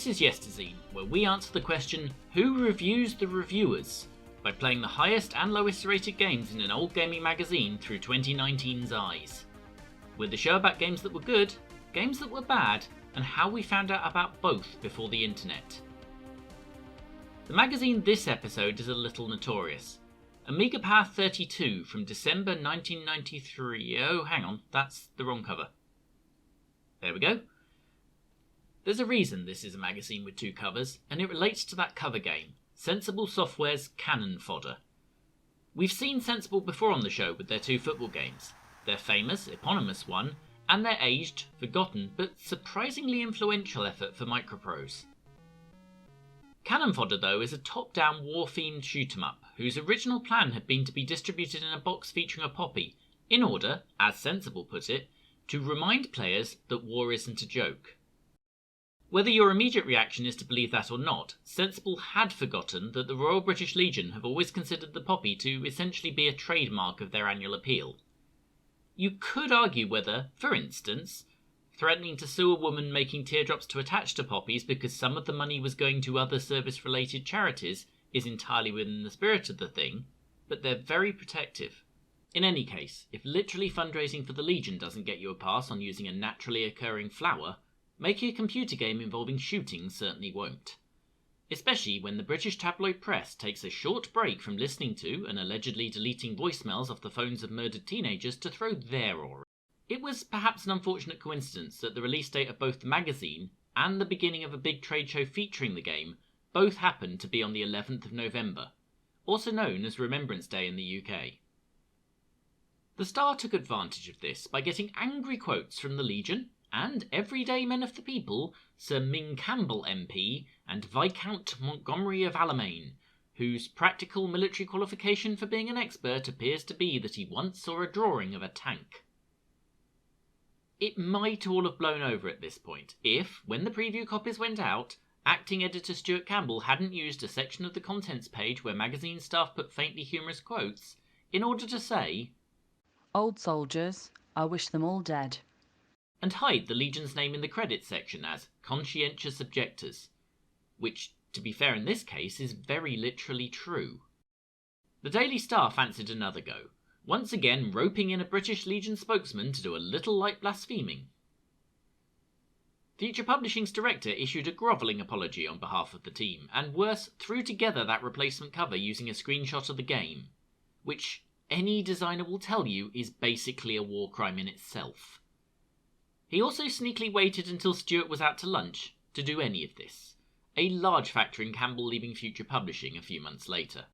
This is Yesterzine, where we answer the question, who reviews the reviewers? By playing the highest and lowest rated games in an old gaming magazine through 2019's eyes. We're the show about games that were good, games that were bad, and how we found out about both before the internet. The magazine this episode is a little notorious. Amiga Power 32 from December 1993. Oh, hang on, that's the wrong cover. There we go. There's a reason this is a magazine with two covers, and it relates to that cover game, Sensible Software's Cannon Fodder. We've seen Sensible before on the show with their two football games, their famous, eponymous one, and their aged, forgotten, but surprisingly influential effort for microprose. Cannon Fodder, though, is a top-down war-themed shoot-'em-up, whose original plan had been to be distributed in a box featuring a poppy, in order, as Sensible put it, to remind players that war isn't a joke. Whether your immediate reaction is to believe that or not, Sensible had forgotten that the Royal British Legion have always considered the poppy to essentially be a trademark of their annual appeal. You could argue whether, for instance, threatening to sue a woman making teardrops to attach to poppies because some of the money was going to other service-related charities is entirely within the spirit of the thing, but they're very protective. In any case, if literally fundraising for the Legion doesn't get you a pass on using a naturally occurring flower, making a computer game involving shooting certainly won't. Especially when the British tabloid press takes a short break from listening to and allegedly deleting voicemails off the phones of murdered teenagers to throw their aura. It was perhaps an unfortunate coincidence that the release date of both the magazine and the beginning of a big trade show featuring the game both happened to be on the 11th of November, also known as Remembrance Day in the UK. The Star took advantage of this by getting angry quotes from the Legion and everyday men of the people, Sir Ming Campbell MP and Viscount Montgomery of Alamein, whose practical military qualification for being an expert appears to be that he once saw a drawing of a tank. It might all have blown over at this point if, when the preview copies went out, acting editor Stuart Campbell hadn't used a section of the contents page where magazine staff put faintly humorous quotes in order to say, "Old soldiers, I wish them all dead," and hide the Legion's name in the credits section as conscientious objectors, which, to be fair in this case, is very literally true. The Daily Star fancied another go, once again roping in a British Legion spokesman to do a little light blaspheming. Future Publishing's director issued a grovelling apology on behalf of the team, and worse, threw together that replacement cover using a screenshot of the game, which any designer will tell you is basically a war crime in itself. He also sneakily waited until Stuart was out to lunch to do any of this, a large factor in Campbell leaving Future Publishing a few months later.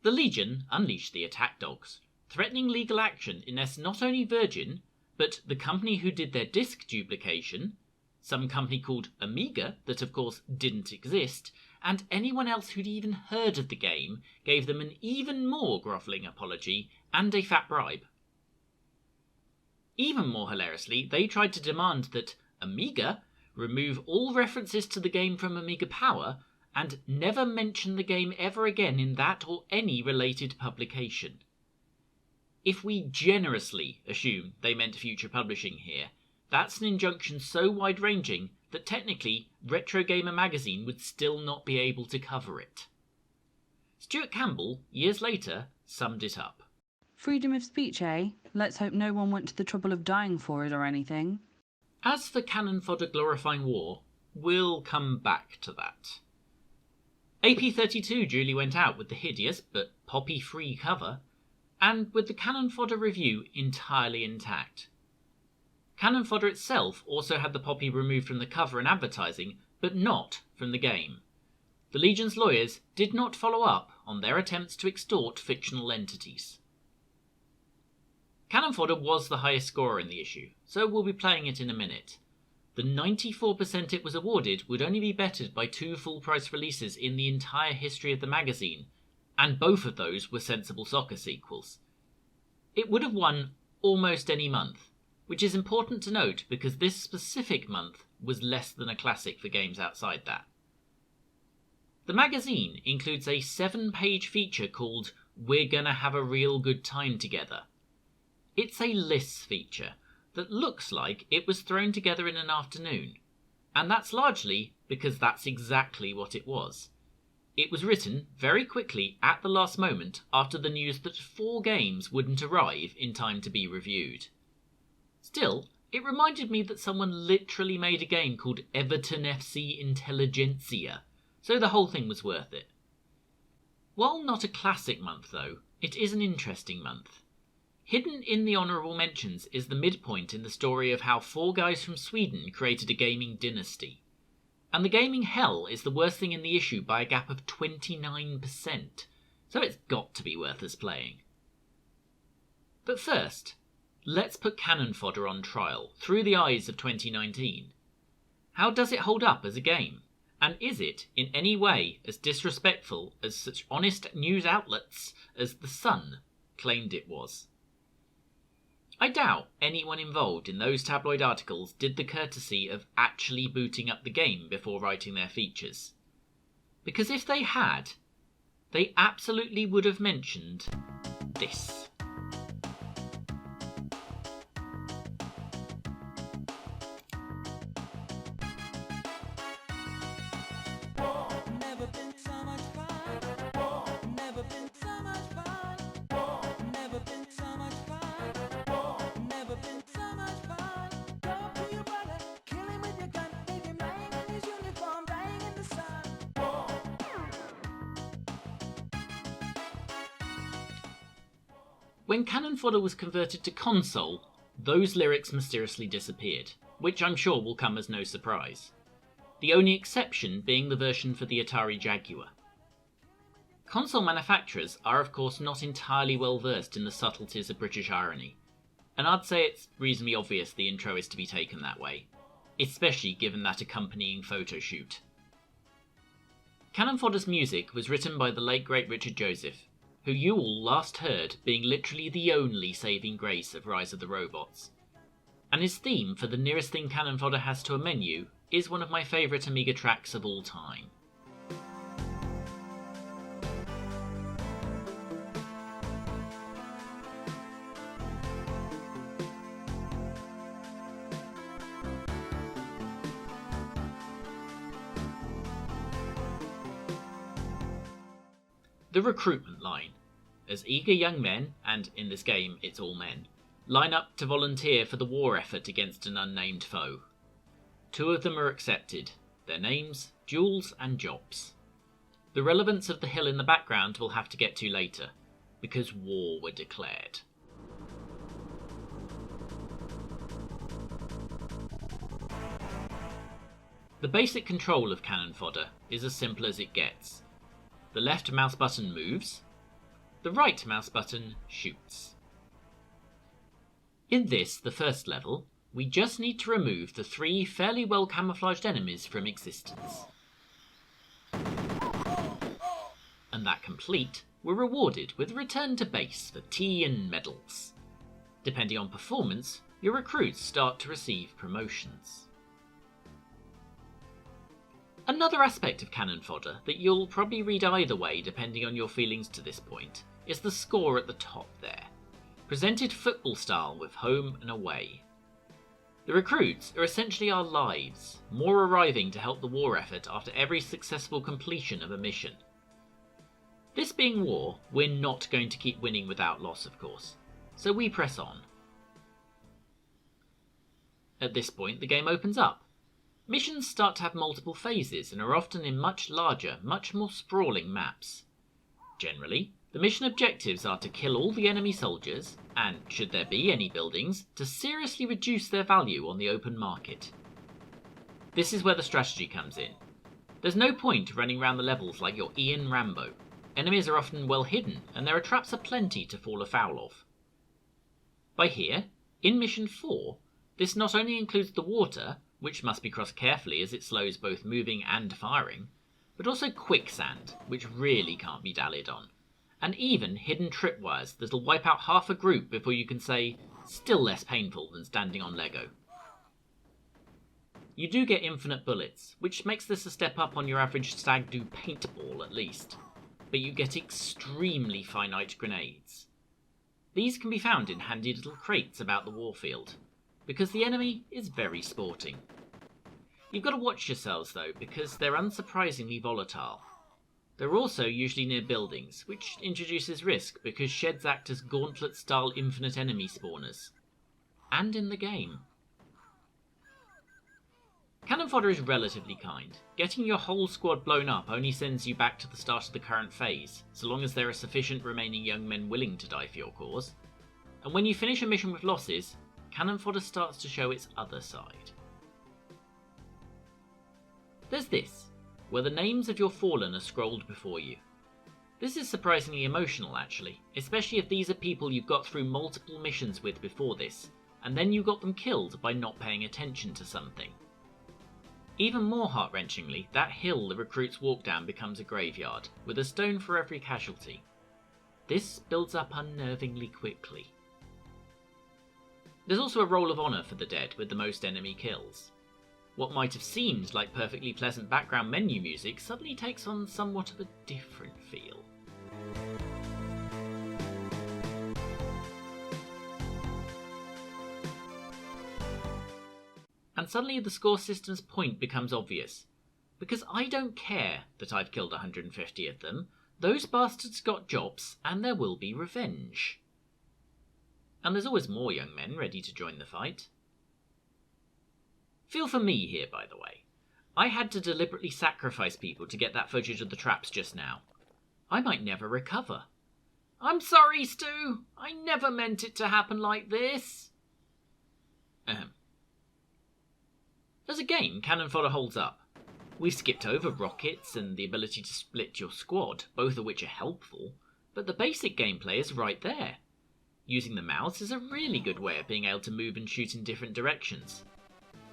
The Legion unleashed the attack dogs, threatening legal action against not only Virgin, but the company who did their disc duplication, some company called Amiga that of course didn't exist, and anyone else who'd even heard of the game gave them an even more grovelling apology and a fat bribe. Even more hilariously, they tried to demand that Amiga remove all references to the game from Amiga Power and never mention the game ever again in that or any related publication. If we generously assume they meant Future Publishing here, that's an injunction so wide-ranging that technically Retro Gamer magazine would still not be able to cover it. Stuart Campbell, years later, summed it up. "Freedom of speech, eh? Let's hope no one went to the trouble of dying for it or anything." As for Cannon Fodder glorifying war, we'll come back to that. AP32 duly went out with the hideous but poppy-free cover, and with the Cannon Fodder review entirely intact. Cannon Fodder itself also had the poppy removed from the cover and advertising, but not from the game. The Legion's lawyers did not follow up on their attempts to extort fictional entities. Cannon Fodder was the highest scorer in the issue, so we'll be playing it in a minute. The 94% it was awarded would only be bettered by two full-price releases in the entire history of the magazine, and both of those were Sensible Soccer sequels. It would have won almost any month, which is important to note because this specific month was less than a classic for games outside that. The magazine includes a 7-page feature called We're Gonna Have a Real Good Time Together. It's a lists feature that looks like it was thrown together in an afternoon, and that's largely because that's exactly what it was. It was written very quickly at the last moment after the news that 4 games wouldn't arrive in time to be reviewed. Still, it reminded me that someone literally made a game called Everton FC Intelligentsia, so the whole thing was worth it. While not a classic month though, it is an interesting month. Hidden in the honourable mentions is the midpoint in the story of how 4 guys from Sweden created a gaming dynasty. And the gaming hell is the worst thing in the issue by a gap of 29%, so it's got to be worth us playing. But first, let's put Cannon Fodder on trial through the eyes of 2019. How does it hold up as a game? And is it in any way as disrespectful as such honest news outlets as The Sun claimed it was? I doubt anyone involved in those tabloid articles did the courtesy of actually booting up the game before writing their features. Because if they had, they absolutely would have mentioned this. When Cannon Fodder was converted to console, those lyrics mysteriously disappeared, which I'm sure will come as no surprise. The only exception being the version for the Atari Jaguar. Console manufacturers are of course not entirely well versed in the subtleties of British irony, and I'd say it's reasonably obvious the intro is to be taken that way, especially given that accompanying photo shoot. Cannon Fodder's music was written by the late great Richard Joseph, who you all last heard being literally the only saving grace of Rise of the Robots. And his theme for the nearest thing Cannon Fodder has to a menu is one of my favourite Amiga tracks of all time. The recruitment line, as eager young men, and in this game it's all men, line up to volunteer for the war effort against an unnamed foe. 2 of them are accepted, their names, Jules and Jobs. The relevance of the hill in the background we'll have to get to later, because war were declared. The basic control of Cannon Fodder is as simple as it gets. The left mouse button moves, the right mouse button shoots. In this, the first level, we just need to remove the 3 fairly well camouflaged enemies from existence. And that complete, we're rewarded with a return to base for tea and medals. Depending on performance, your recruits start to receive promotions. Another aspect of Cannon Fodder that you'll probably read either way depending on your feelings to this point is the score at the top there, presented football style with home and away. The recruits are essentially our lives, more arriving to help the war effort after every successful completion of a mission. This being war, we're not going to keep winning without loss of course, so we press on. At this point the game opens up. Missions start to have multiple phases and are often in much larger, much more sprawling maps. Generally, the mission objectives are to kill all the enemy soldiers, and, should there be any buildings, to seriously reduce their value on the open market. This is where the strategy comes in. There's no point running around the levels like you're Ian Rambo. Enemies are often well hidden, and there are traps aplenty to fall afoul of. By here, in Mission 4, this not only includes the water, which must be crossed carefully as it slows both moving and firing, but also quicksand, which really can't be dallied on, and even hidden tripwires that'll wipe out half a group before you can say, still less painful than standing on Lego. You do get infinite bullets, which makes this a step up on your average stag do paintball at least, but you get extremely finite grenades. These can be found in handy little crates about the warfield, because the enemy is very sporting. You've got to watch yourselves though, because they're unsurprisingly volatile. They're also usually near buildings, which introduces risk because sheds act as gauntlet-style infinite enemy spawners. And in the game. Cannon fodder is relatively kind. Getting your whole squad blown up only sends you back to the start of the current phase, so long as there are sufficient remaining young men willing to die for your cause. And when you finish a mission with losses, cannon fodder starts to show its other side. There's this, where the names of your fallen are scrolled before you. This is surprisingly emotional actually, especially if these are people you've got through multiple missions with before this, and then you got them killed by not paying attention to something. Even more heart-wrenchingly, that hill the recruits walk down becomes a graveyard, with a stone for every casualty. This builds up unnervingly quickly. There's also a roll of honour for the dead with the most enemy kills. What might have seemed like perfectly pleasant background menu music suddenly takes on somewhat of a different feel. And suddenly the score system's point becomes obvious. Because I don't care that I've killed 150 of them, those bastards got jobs and there will be revenge. And there's always more young men ready to join the fight. Feel for me here, by the way. I had to deliberately sacrifice people to get that footage of the traps just now. I might never recover. I'm sorry, Stu. I never meant it to happen like this. As a game, cannon fodder holds up. We've skipped over rockets and the ability to split your squad, both of which are helpful, but the basic gameplay is right there. Using the mouse is a really good way of being able to move and shoot in different directions.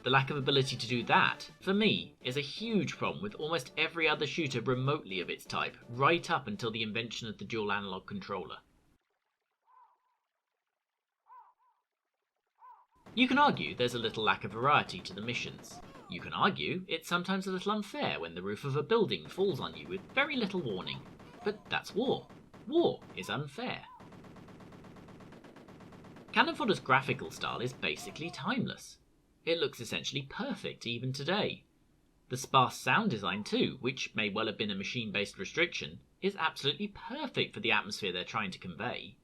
The lack of ability to do that, for me, is a huge problem with almost every other shooter remotely of its type, right up until the invention of the dual analog controller. You can argue there's a little lack of variety to the missions. You can argue it's sometimes a little unfair when the roof of a building falls on you with very little warning. But that's war. War is unfair. Cannon fodder's graphical style is basically timeless. It looks essentially perfect even today. The sparse sound design too, which may well have been a machine-based restriction, is absolutely perfect for the atmosphere they're trying to convey.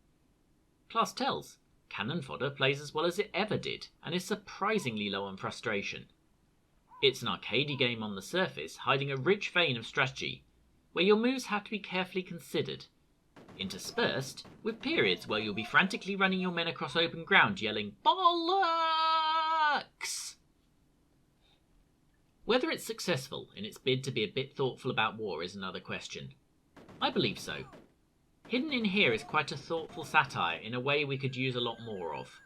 Class tells, cannon fodder plays as well as it ever did, and is surprisingly low on frustration. It's an arcadey game on the surface, hiding a rich vein of strategy, where your moves have to be carefully considered, interspersed with periods where you'll be frantically running your men across open ground yelling, "Bollocks!" Whether it's successful in its bid to be a bit thoughtful about war is another question. I believe so. Hidden in here is quite a thoughtful satire in a way we could use a lot more of.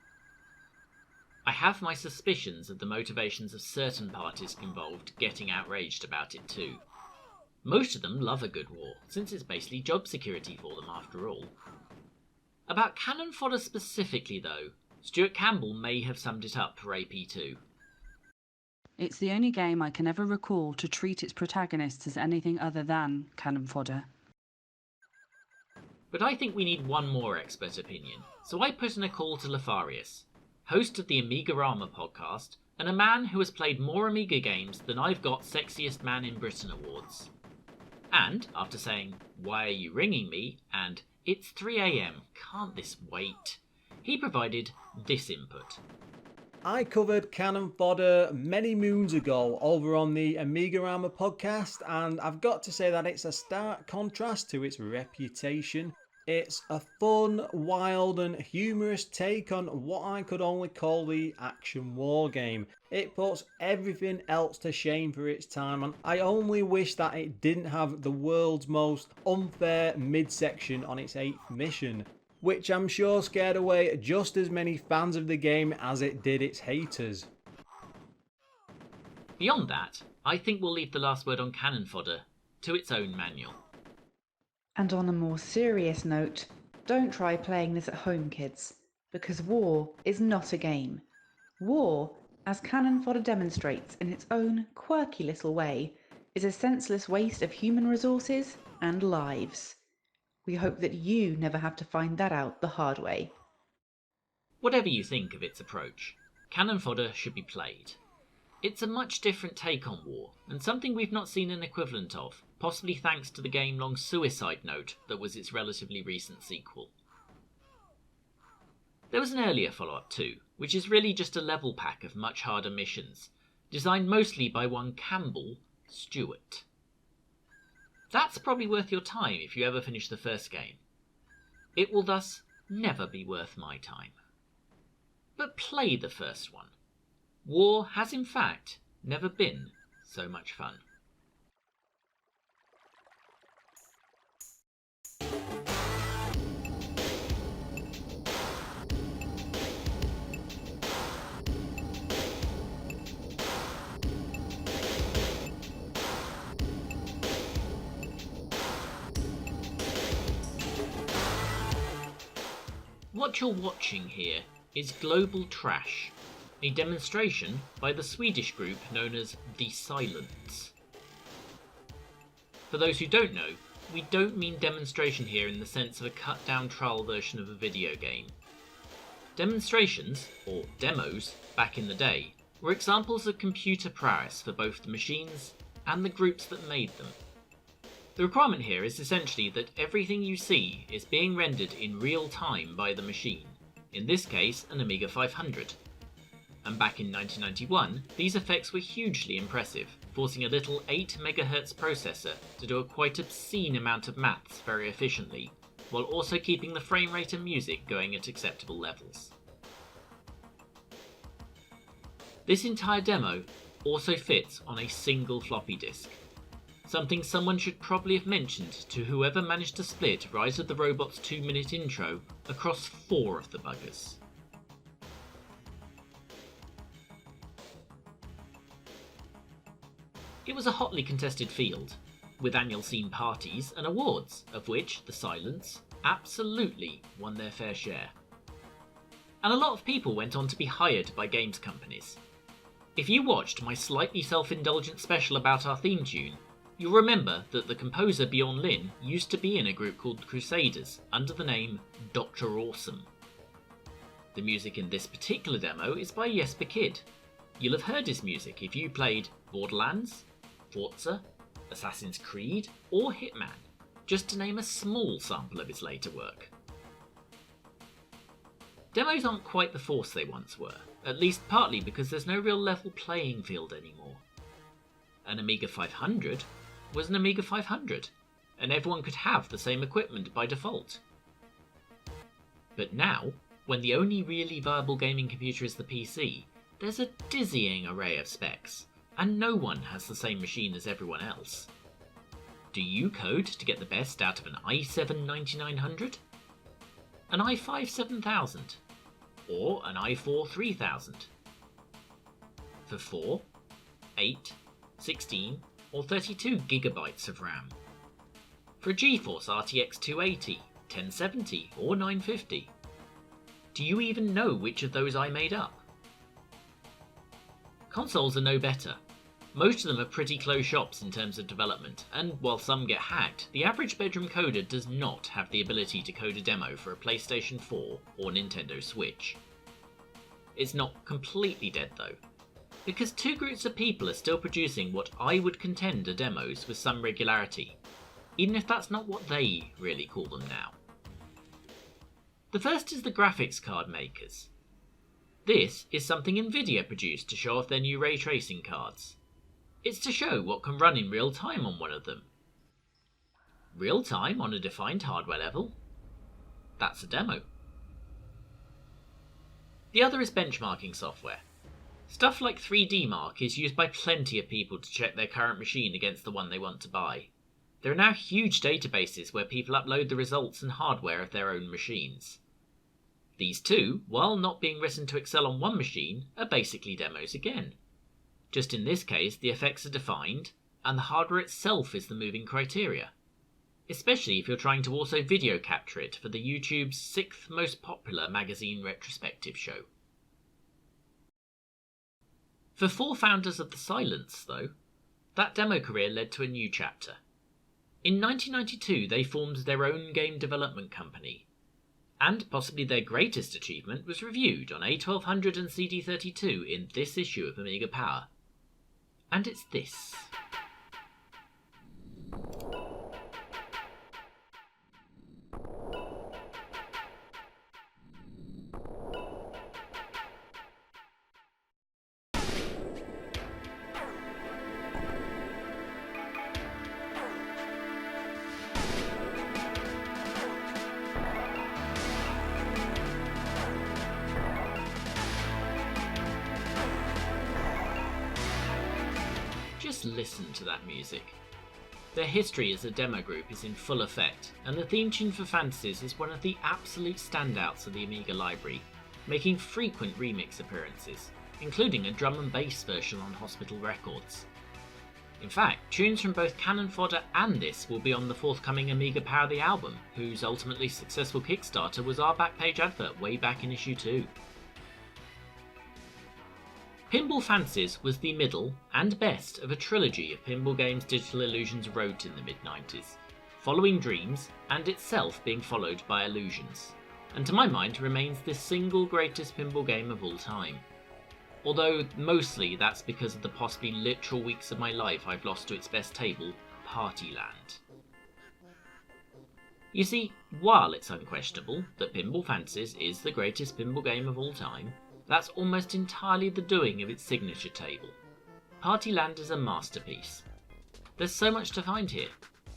I have my suspicions of the motivations of certain parties involved getting outraged about it too. Most of them love a good war, since it's basically job security for them after all. About cannon fodder specifically though, Stuart Campbell may have summed it up for AP2. It's the only game I can ever recall to treat its protagonists as anything other than cannon fodder. But I think we need one more expert opinion, so I put in a call to Lefarius, host of the Amiga podcast, and a man who has played more Amiga games than I've got Sexiest Man in Britain awards. And, after saying, "Why are you ringing me?" and "It's 3 AM, can't this wait?" he provided this input. I covered cannon fodder many moons ago over on the Amiga podcast, and I've got to say that it's a stark contrast to its reputation. It's a fun, wild and humorous take on what I could only call the action war game. It puts everything else to shame for its time, and I only wish that it didn't have the world's most unfair midsection on its 8th mission, which I'm sure scared away just as many fans of the game as it did its haters. Beyond that, I think we'll leave the last word on cannon fodder to its own manual. And on a more serious note, don't try playing this at home, kids, because war is not a game. War, as cannon fodder demonstrates in its own quirky little way, is a senseless waste of human resources and lives. We hope that you never have to find that out the hard way. Whatever you think of its approach, cannon fodder should be played. It's a much different take on war, and something we've not seen an equivalent of, possibly thanks to the game-long Suicide Note that was its relatively recent sequel. There was an earlier follow-up too, which is really just a level pack of much harder missions, designed mostly by one Campbell, Stuart. That's probably worth your time if you ever finish the first game. It will thus never be worth my time. But play the first one. War has in fact never been so much fun. What you're watching here is Global Trash, a demonstration by the Swedish group known as The Silence. For those who don't know, we don't mean demonstration here in the sense of a cut-down trial version of a video game. Demonstrations, or demos, back in the day, were examples of computer prowess for both the machines and the groups that made them. The requirement here is essentially that everything you see is being rendered in real time by the machine, in this case an Amiga 500. And back in 1991, these effects were hugely impressive, forcing a little 8 MHz processor to do a quite obscene amount of maths very efficiently, while also keeping the frame rate and music going at acceptable levels. This entire demo also fits on a single floppy disk, something someone should probably have mentioned to whoever managed to split Rise of the Robots' 2-minute intro across 4 of the buggers. It was a hotly contested field, with annual scene parties and awards, of which The Silence absolutely won their fair share. And a lot of people went on to be hired by games companies. If you watched my slightly self-indulgent special about our theme tune, you'll remember that the composer Bjorn Lin used to be in a group called Crusaders under the name Dr. Awesome. The music in this particular demo is by Jesper Kyd. You'll have heard his music if you played Borderlands, Forza, Assassin's Creed, or Hitman, just to name a small sample of his later work. Demos aren't quite the force they once were, at least partly because there's no real level playing field anymore. An Amiga 500 was an Amiga 500, and everyone could have the same equipment by default. But now, when the only really viable gaming computer is the PC, there's a dizzying array of specs, and no one has the same machine as everyone else. Do you code to get the best out of an i7-9900? An i5 7000? Or an i4 3000? For 4, 8, 16 or 32 GB of RAM? For a GeForce RTX 280, 1070 or 950? Do you even know which of those I made up? Consoles are no better. Most of them are pretty close shops in terms of development, and while some get hacked, the average bedroom coder does not have the ability to code a demo for a PlayStation 4 or Nintendo Switch. It's not completely dead though, because 2 groups of people are still producing what I would contend are demos with some regularity, even if that's not what they really call them now. The first is the graphics card makers. This is something Nvidia produced to show off their new ray tracing cards. It's to show what can run in real time on one of them. Real time on a defined hardware level? That's a demo. The other is benchmarking software. Stuff like 3D Mark is used by plenty of people to check their current machine against the one they want to buy. There are now huge databases where people upload the results and hardware of their own machines. These two, while not being written to excel on one machine, are basically demos again. Just in this case, the effects are defined, and the hardware itself is the moving criteria. Especially if you're trying to also video capture it for the YouTube's 6th most popular magazine retrospective show. For 4 founders of The Silence, though, that demo career led to a new chapter. In 1992, they formed their own game development company, and possibly their greatest achievement was reviewed on A1200 and CD32 in this issue of Amiga Power, And it's this. Just listen to that music. Their history as a demo group is in full effect, and the theme tune for Fantasies is one of the absolute standouts of the Amiga library, making frequent remix appearances, including a drum and bass version on Hospital Records. In fact, tunes from both Cannon Fodder and this will be on the forthcoming Amiga Power the album, whose ultimately successful Kickstarter was our backpage advert way back in issue 2. Pinball Fantasies was the middle and best of a trilogy of pinball games Digital Illusions wrote in the mid-90s, following Dreams and itself being followed by Illusions, and to my mind remains the single greatest pinball game of all time. Although mostly that's because of the possibly literal weeks of my life I've lost to its best table, Partyland. You see, while it's unquestionable that Pinball Fantasies is the greatest pinball game of all time, that's almost entirely the doing of its signature table. Partyland is a masterpiece. There's so much to find here.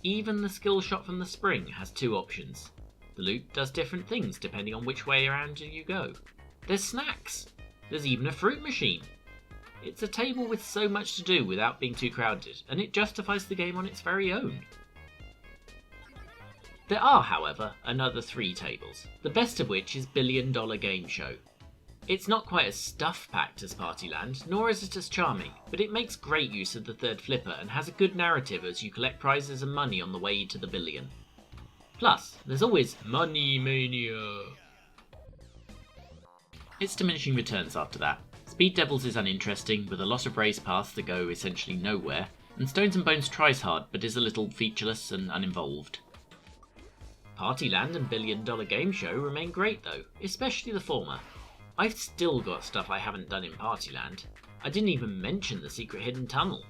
Even the skill shot from the spring has two options. The loop does different things depending on which way around you go. There's snacks. There's even a fruit machine. It's a table with so much to do without being too crowded, and it justifies the game on its very own. There are, however, another 3 tables, the best of which is Billion Dollar Game Show. It's not quite as stuff-packed as Partyland, nor is it as charming, but it makes great use of the third flipper and has a good narrative as you collect prizes and money on the way to the billion. Plus, there's always Money Mania. It's diminishing returns after that. Speed Devils is uninteresting, with a lot of race paths that go essentially nowhere, and Stones and Bones tries hard but is a little featureless and uninvolved. Partyland and Billion Dollar Game Show remain great though, especially the former. I've still got stuff I haven't done in Partyland. I didn't even mention the secret hidden tunnel.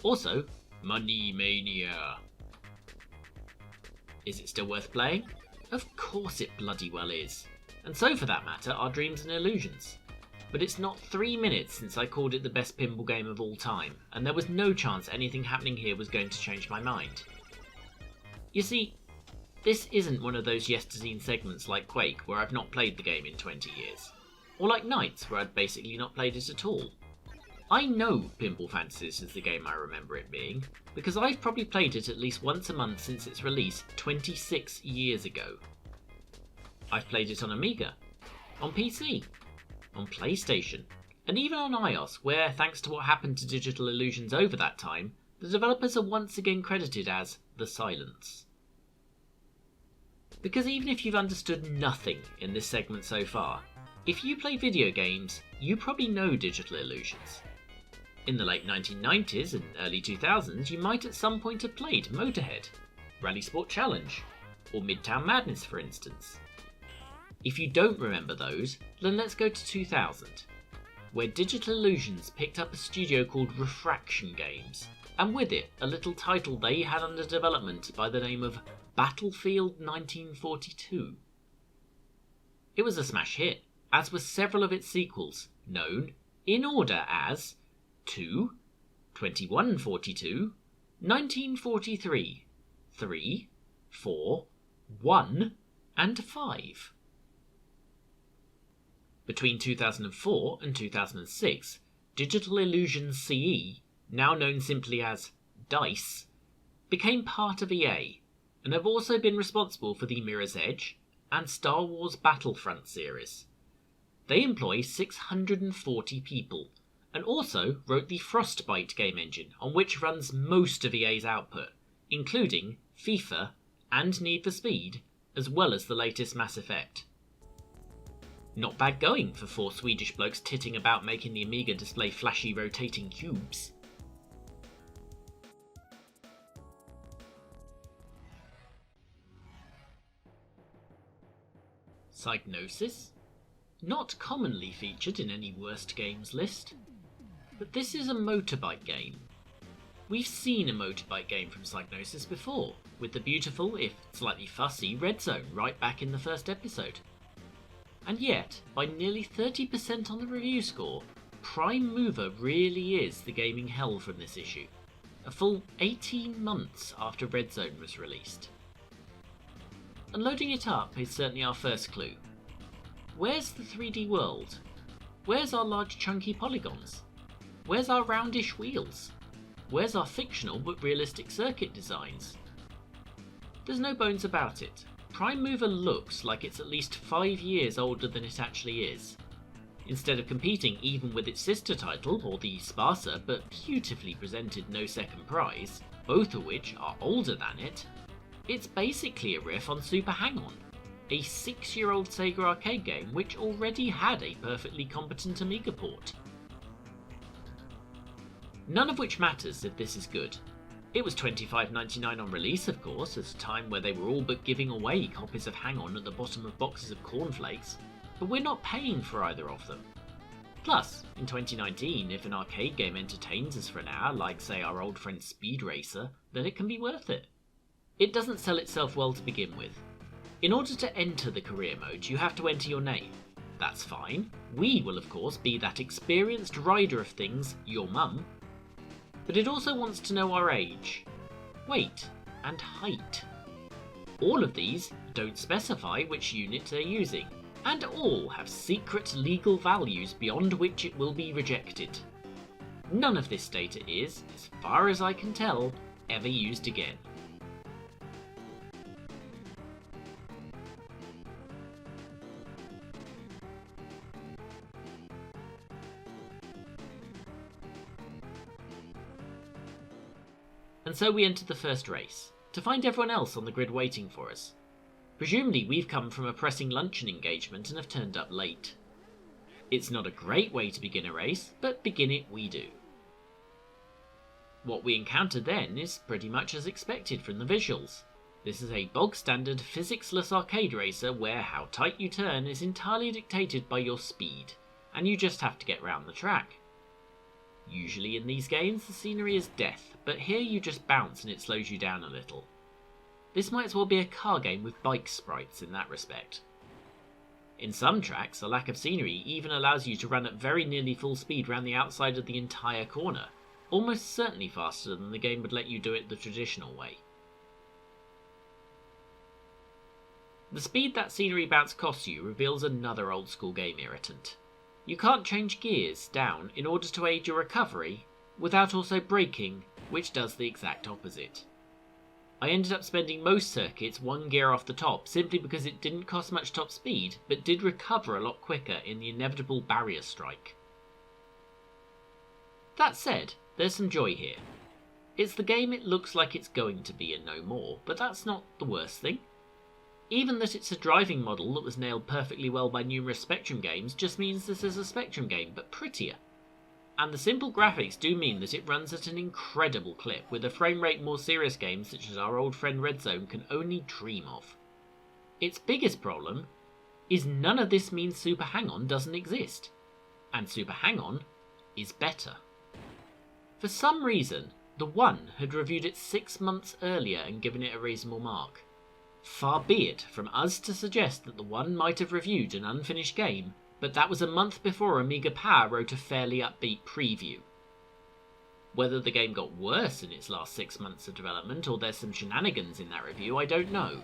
Also, Money Mania. Is it still worth playing? Of course it bloody well is. And so for that matter are Dreams and Illusions. But it's not 3 minutes since I called it the best pinball game of all time, and there was no chance anything happening here was going to change my mind. You see, this isn't one of those Yesterzine segments like Quake where I've not played the game in 20 years, or like Nights where I'd basically not played it at all. I know Pinball Fantasies is the game I remember it being, because I've probably played it at least once a month since its release 26 years ago. I've played it on Amiga, on PC, on PlayStation, and even on iOS where, thanks to what happened to Digital Illusions over that time, the developers are once again credited as The Silence. Because even if you've understood nothing in this segment so far, if you play video games, you probably know Digital Illusions. In the late 1990s and early 2000s, you might at some point have played Motorhead, Rally Sport Challenge, or Midtown Madness for instance. If you don't remember those, then let's go to 2000, where Digital Illusions picked up a studio called Refraction Games, and with it a little title they had under development by the name of Battlefield 1942. It was a smash hit, as were several of its sequels, known in order as 2, 2142, 1943, 3, 4, 1, and 5. Between 2004 and 2006, Digital Illusions CE, now known simply as DICE, became part of EA, and have also been responsible for the Mirror's Edge and Star Wars Battlefront series. They employ 640 people, and also wrote the Frostbite game engine, on which runs most of EA's output, including FIFA and Need for Speed, as well as the latest Mass Effect. Not bad going for 4 Swedish blokes titting about making the Amiga display flashy rotating cubes. Psygnosis? Not commonly featured in any worst games list. But this is a motorbike game. We've seen a motorbike game from Psygnosis before, with the beautiful, if slightly fussy, Red Zone right back in the first episode. And yet, by nearly 30% on the review score, Prime Mover really is the gaming hell from this issue, a full 18 months after Red Zone was released. And loading it up is certainly our first clue. Where's the 3D world? Where's our large chunky polygons? Where's our roundish wheels? Where's our fictional but realistic circuit designs? There's no bones about it. Prime Mover looks like it's at least 5 years older than it actually is. Instead of competing even with its sister title, or the sparser but beautifully presented No Second Prize, both of which are older than it, it's basically a riff on Super Hang-On, a 6-year-old Sega arcade game which already had a perfectly competent Amiga port. None of which matters if this is good. It was $25.99 on release, of course, at a time where they were all but giving away copies of Hang-On at the bottom of boxes of cornflakes, but we're not paying for either of them. Plus, in 2019, if an arcade game entertains us for an hour, like say our old friend Speed Racer, then it can be worth it. It doesn't sell itself well to begin with. In order to enter the career mode, you have to enter your name. That's fine. We will, of course, be that experienced rider of things, your mum. But it also wants to know our age, weight, and height. All of these don't specify which unit they're using, and all have secret legal values beyond which it will be rejected. None of this data is, as far as I can tell, ever used again. And so we enter the first race, to find everyone else on the grid waiting for us. Presumably we've come from a pressing luncheon engagement and have turned up late. It's not a great way to begin a race, but begin it we do. What we encounter then is pretty much as expected from the visuals. This is a bog standard physics-less arcade racer where how tight you turn is entirely dictated by your speed, and you just have to get round the track. Usually in these games the scenery is death, but here you just bounce and it slows you down a little. This might as well be a car game with bike sprites in that respect. In some tracks, a lack of scenery even allows you to run at very nearly full speed round the outside of the entire corner, almost certainly faster than the game would let you do it the traditional way. The speed that scenery bounce costs you reveals another old school game irritant. You can't change gears down in order to aid your recovery without also braking, which does the exact opposite. I ended up spending most circuits one gear off the top simply because it didn't cost much top speed but did recover a lot quicker in the inevitable barrier strike. That said, there's some joy here. It's the game it looks like it's going to be and no more, but that's not the worst thing. Even that it's a driving model that was nailed perfectly well by numerous Spectrum games just means this is a Spectrum game, but prettier. And the simple graphics do mean that it runs at an incredible clip, with a frame rate more serious games such as our old friend Red Zone can only dream of. Its biggest problem is none of this means Super Hang-On doesn't exist, and Super Hang-On is better. For some reason, The One had reviewed it 6 months earlier and given it a reasonable mark. Far be it from us to suggest that The One might have reviewed an unfinished game, but that was a month before Amiga Power wrote a fairly upbeat preview. Whether the game got worse in its last 6 months of development or there's some shenanigans in that review, I don't know.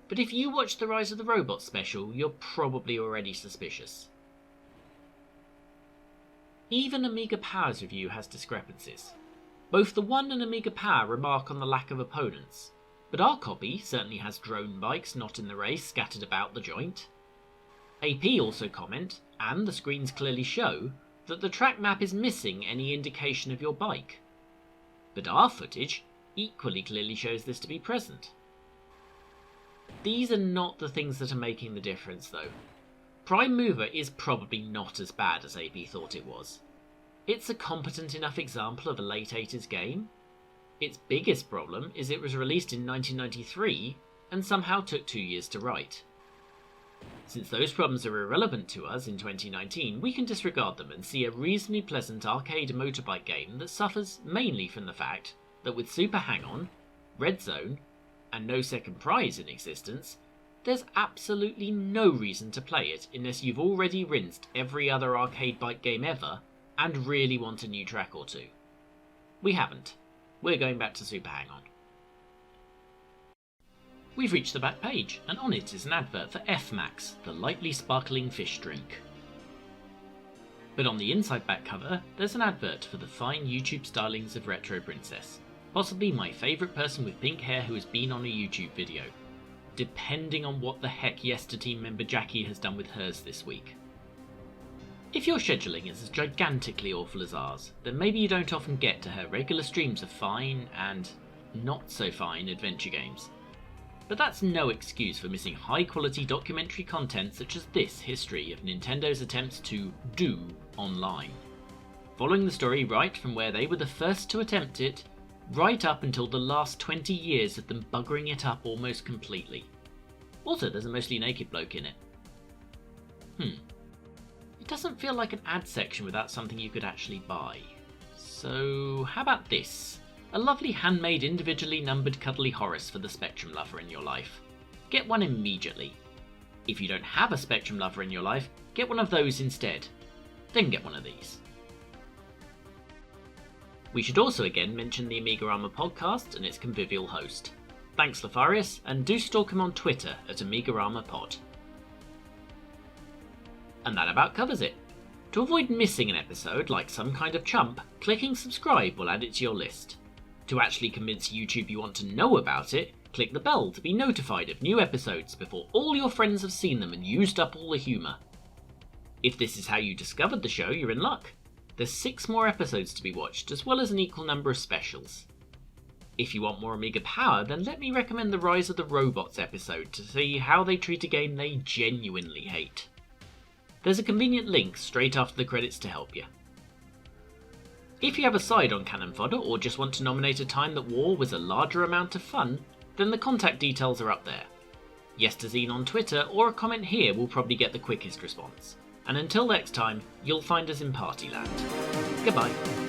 But if you watched the Rise of the Robots special, you're probably already suspicious. Even Amiga Power's review has discrepancies. Both The One and Amiga Power remark on the lack of opponents, but our copy certainly has drone bikes not in the race scattered about the joint. AP also comment, and the screens clearly show, that the track map is missing any indication of your bike. But our footage equally clearly shows this to be present. These are not the things that are making the difference though. Prime Mover is probably not as bad as AP thought it was. It's a competent enough example of a late 80s game. Its biggest problem is it was released in 1993 and somehow took 2 years to write. Since those problems are irrelevant to us in 2019, we can disregard them and see a reasonably pleasant arcade motorbike game that suffers mainly from the fact that with Super Hang-On, Red Zone, and no second prize in existence, there's absolutely no reason to play it unless you've already rinsed every other arcade bike game ever and really want a new track or two. We haven't. We're going back to Super Hang-On. We've reached the back page, and on it is an advert for F-Max, the lightly sparkling fish drink. But on the inside back cover, there's an advert for the fine YouTube stylings of Retro Princess, possibly my favourite person with pink hair who has been on a YouTube video, depending on what the heck Yesterzine member Jackie has done with hers this week. If your scheduling is as gigantically awful as ours, then maybe you don't often get to her regular streams of fine and not so fine adventure games. But that's no excuse for missing high quality documentary content such as this history of Nintendo's attempts to do online. Following the story right from where they were the first to attempt it, right up until the last 20 years of them buggering it up almost completely. Also, there's a mostly naked bloke in it. It doesn't feel like an ad section without something you could actually buy. So how about this? A lovely handmade individually numbered cuddly Horace for the Spectrum lover in your life. Get one immediately. If you don't have a Spectrum lover in your life, get one of those instead. Then get one of these. We should also again mention the Amiga Armor podcast and its convivial host. Thanks Lefarius, and do stalk him on Twitter at Amiga Armor Pod. And that about covers it. To avoid missing an episode like some kind of chump, clicking subscribe will add it to your list. To actually convince YouTube you want to know about it, click the bell to be notified of new episodes before all your friends have seen them and used up all the humour. If this is how you discovered the show, you're in luck. There's 6 more episodes to be watched, as well as an equal number of specials. If you want more Amiga Power, then let me recommend the Rise of the Robots episode to see how they treat a game they genuinely hate. There's a convenient link straight after the credits to help you. If you have a side on Cannon Fodder or just want to nominate a time that war was a larger amount of fun, then the contact details are up there. Yesterzine on Twitter or a comment here will probably get the quickest response. And until next time, you'll find us in Partyland. Goodbye.